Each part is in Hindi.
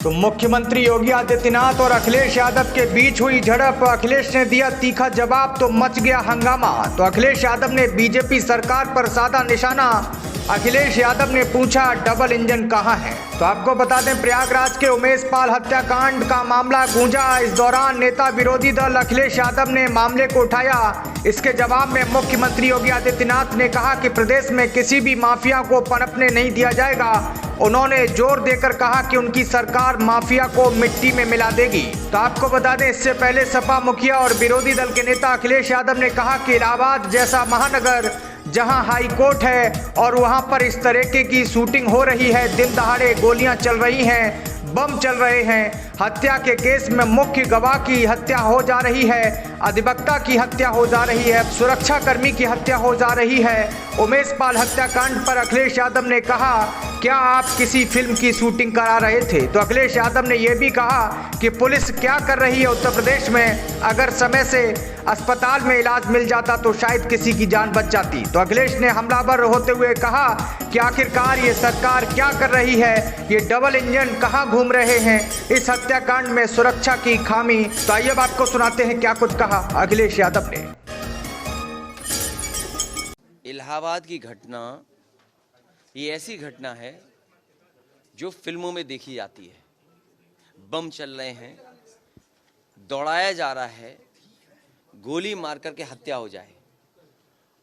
तो मुख्यमंत्री योगी आदित्यनाथ और अखिलेश यादव के बीच हुई झड़प। अखिलेश ने दिया तीखा जवाब तो मच गया हंगामा। तो अखिलेश यादव ने बीजेपी सरकार पर साधा निशाना। अखिलेश यादव ने पूछा डबल इंजन कहां है। तो आपको बता दें, प्रयागराज के उमेश पाल हत्याकांड का मामला गूंजा। इस दौरान नेता विरोधी दल अखिलेश यादव ने मामले को उठाया। इसके जवाब में मुख्यमंत्री योगी आदित्यनाथ ने कहा कि प्रदेश में किसी भी माफिया को पनपने नहीं दिया जाएगा। उन्होंने जोर देकर कहा कि उनकी सरकार माफिया को मिट्टी में मिला देगी। तो आपको बता दें, इससे पहले सपा मुखिया और विरोधी दल के नेता अखिलेश यादव ने कहा कि इलाहाबाद जैसा महानगर जहां हाई कोर्ट है और वहां पर इस तरीके की शूटिंग हो रही है, दिन दहाड़े गोलियां चल रही हैं, बम चल रहे हैं, हत्या के केस में मुख्य गवाह की हत्या हो जा रही है, अधिवक्ता की हत्या हो जा रही है, सुरक्षा कर्मी की हत्या हो जा रही है। उमेश पाल हत्याकांड पर अखिलेश यादव ने कहा, क्या आप किसी फिल्म की शूटिंग करा रहे थे? तो अखिलेश यादव ने यह भी कहा कि पुलिस क्या कर रही है उत्तर प्रदेश में। अगर समय से अस्पताल में इलाज मिल जाता तो शायद किसी की जान बच जाती। तो अखिलेश ने हमलावर होते हुए कहा कि आखिरकार ये सरकार क्या कर रही है, ये डबल इंजन कहां घूम रहे हैं, इस हत्याकांड में सुरक्षा की खामी। तो आइए अब आपको सुनाते हैं क्या कुछ कहा अखिलेश यादव ने। इलाहाबाद की घटना ये ऐसी घटना है जो फिल्मों में देखी जाती है। बम चल रहे हैं, दौड़ाया जा रहा है, गोली मार करके हत्या हो जाए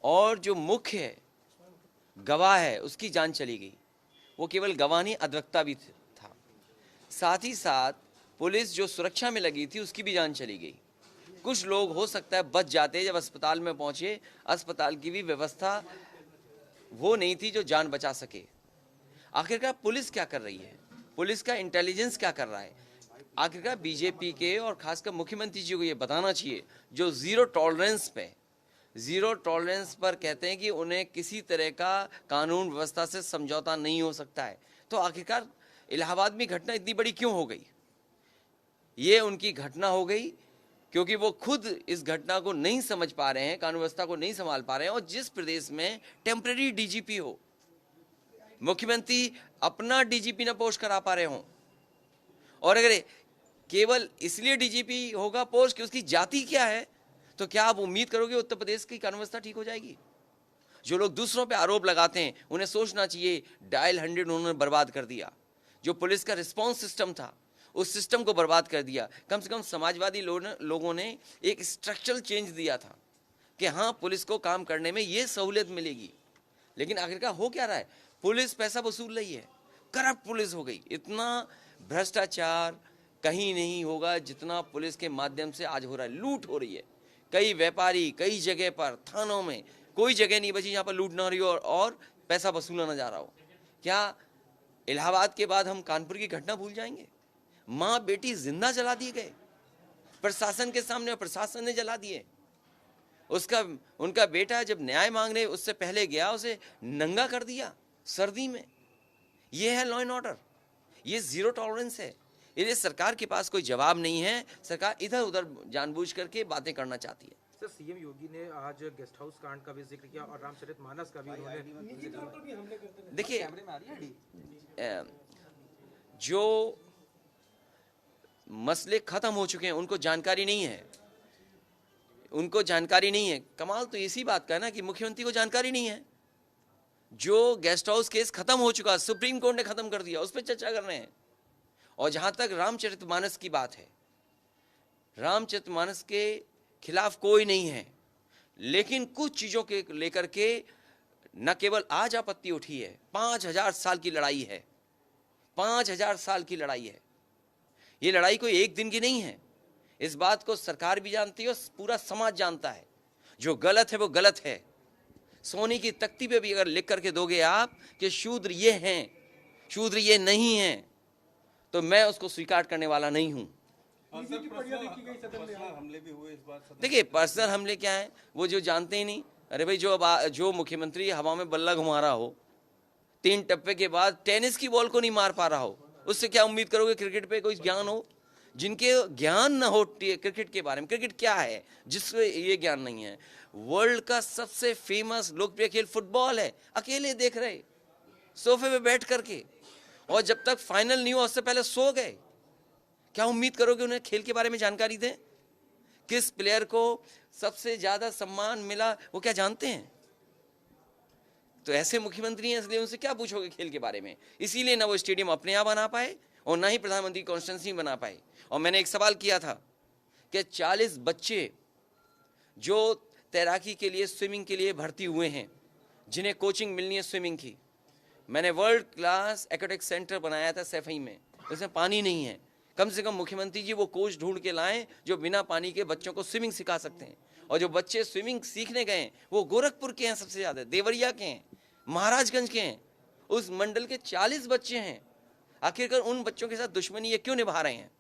और जो मुख्य गवाह है उसकी जान चली गई। वो केवल गवाह नहीं, अधिवक्ता भी था। साथ ही साथ पुलिस जो सुरक्षा में लगी थी उसकी भी जान चली गई। कुछ लोग हो सकता है बच जाते, जब अस्पताल में पहुंचे अस्पताल की भी व्यवस्था वो नहीं थी जो जान बचा सके। आखिरकार पुलिस क्या कर रही है, पुलिस का इंटेलिजेंस क्या कर रहा है? आखिरकार बीजेपी के और खासकर मुख्यमंत्री जी को ये बताना चाहिए, जो जीरो टॉलरेंस पर कहते हैं कि उन्हें किसी तरह का कानून व्यवस्था से समझौता नहीं हो सकता है। तो आखिरकार इलाहाबाद में घटना इतनी बड़ी क्यों हो गई? ये उनकी घटना हो गई क्योंकि वो खुद इस घटना को नहीं समझ पा रहे हैं, कानून व्यवस्था को नहीं संभाल पा रहे हैं। और जिस प्रदेश में टेम्पररी डीजीपी हो, मुख्यमंत्री अपना डीजीपी न पोस्ट करा पा रहे हों, और अगर केवल इसलिए डीजीपी होगा पोस्ट कि उसकी जाति क्या है, तो क्या आप उम्मीद करोगे उत्तर प्रदेश की कानून व्यवस्था ठीक हो जाएगी? जो लोग दूसरों पे आरोप लगाते हैं उन्हें सोचना चाहिए, डायल 100 उन्होंने बर्बाद कर दिया। जो पुलिस का रिस्पॉन्स सिस्टम था उस सिस्टम को बर्बाद कर दिया। कम से कम समाजवादी लोगों ने एक स्ट्रक्चरल चेंज दिया था कि हाँ, पुलिस को काम करने में ये सहूलियत मिलेगी। लेकिन आखिरकार हो क्या रहा है? पुलिस पैसा वसूल रही है, करप्ट पुलिस हो गई। इतना भ्रष्टाचार कहीं नहीं होगा जितना पुलिस के माध्यम से आज हो रहा है। लूट हो रही है, कई व्यापारी कई जगह पर, थानों में कोई जगह नहीं बची जहाँ पर लूट ना हो रही हो और पैसा वसूला ना जा रहा हो। क्या इलाहाबाद के बाद हम कानपुर की घटना भूल जाएंगे? माँ बेटी जिंदा जला दिए गए प्रशासन के सामने, और प्रशासन ने जला दिए। उनका बेटा जब न्याय मांगने उससे पहले गया, उसे नंगा कर दिया सर्दी में। ये है लॉ एंड ऑर्डर, ये जीरो टॉलरेंस है। ये सरकार के पास कोई जवाब नहीं है। सरकार इधर उधर जानबूझ करके बातें करना चाहती है। सर, सीएम योगी ने आज गेस्ट हाउस कांड का भी जिक्र किया और रामचरितमानस का भी उन्होंने। देखिए, जो मसले खत्म हो चुके हैं उनको जानकारी नहीं है। कमाल तो इसी बात का है ना कि मुख्यमंत्री को जानकारी नहीं है। जो गेस्ट हाउस केस खत्म हो चुका, सुप्रीम कोर्ट ने खत्म कर दिया, उस पर चर्चा कर रहे हैं। और जहां तक रामचरितमानस की बात है, रामचरितमानस के खिलाफ कोई नहीं है, लेकिन कुछ चीजों के लेकर के न केवल आज आपत्ति उठी है, 5000 साल की लड़ाई है। 5000 साल की लड़ाई है। ये लड़ाई कोई एक दिन की नहीं है। इस बात को सरकार भी जानती है और पूरा समाज जानता है। जो गलत है वो गलत है। सोने की तख्ती पे भी अगर लिख करके दोगे आप कि शूद्र ये हैं, शूद्र ये नहीं हैं, तो मैं उसको स्वीकार करने वाला नहीं हूं। देखिए, पर्सनल हमले क्या है वो जो जानते ही नहीं। अरे भाई, जो मुख्यमंत्री हवा में बल्ला घुमा रहा हो, 3 टप्पे के बाद टेनिस की बॉल को नहीं मार पा रहा हो, उससे क्या उम्मीद करोगे क्रिकेट पे कोई ज्ञान हो? जिनके ज्ञान न हो क्रिकेट के बारे में, क्रिकेट क्या है जिसको ये ज्ञान नहीं है। वर्ल्ड का सबसे फेमस लोकप्रिय खेल फुटबॉल है, अकेले देख रहे सोफे पे बैठ करके, और जब तक फाइनल नहीं हुआ उससे पहले सो गए। क्या उम्मीद करोगे उन्हें खेल के बारे में जानकारी दें? किस प्लेयर को सबसे ज्यादा सम्मान मिला वो क्या जानते हैं? तो ऐसे मुख्यमंत्री हैं, इसलिए उनसे क्या पूछोगे खेल के बारे में? इसीलिए ना वो स्टेडियम अपने आप बना पाए और ना ही प्रधानमंत्री कॉन्स्टिट्यूंसी बना पाए। और मैंने एक सवाल किया था कि 40 बच्चे जो तैराकी के लिए, स्विमिंग के लिए भर्ती हुए हैं, जिन्हें कोचिंग मिलनी है स्विमिंग की, मैंने वर्ल्ड क्लास एकेडमिक सेंटर बनाया था सैफई में, उसमें पानी नहीं है। कम से कम मुख्यमंत्री जी वो कोच ढूंढ के लाएं जो बिना पानी के बच्चों को स्विमिंग सिखा सकते हैं। और जो बच्चे स्विमिंग सीखने गए हैं वो गोरखपुर के हैं, सबसे ज्यादा देवरिया के हैं, महाराजगंज के हैं। उस मंडल के 40 बच्चे हैं। आखिरकार उन बच्चों के साथ दुश्मनी ये क्यों निभा रहे हैं?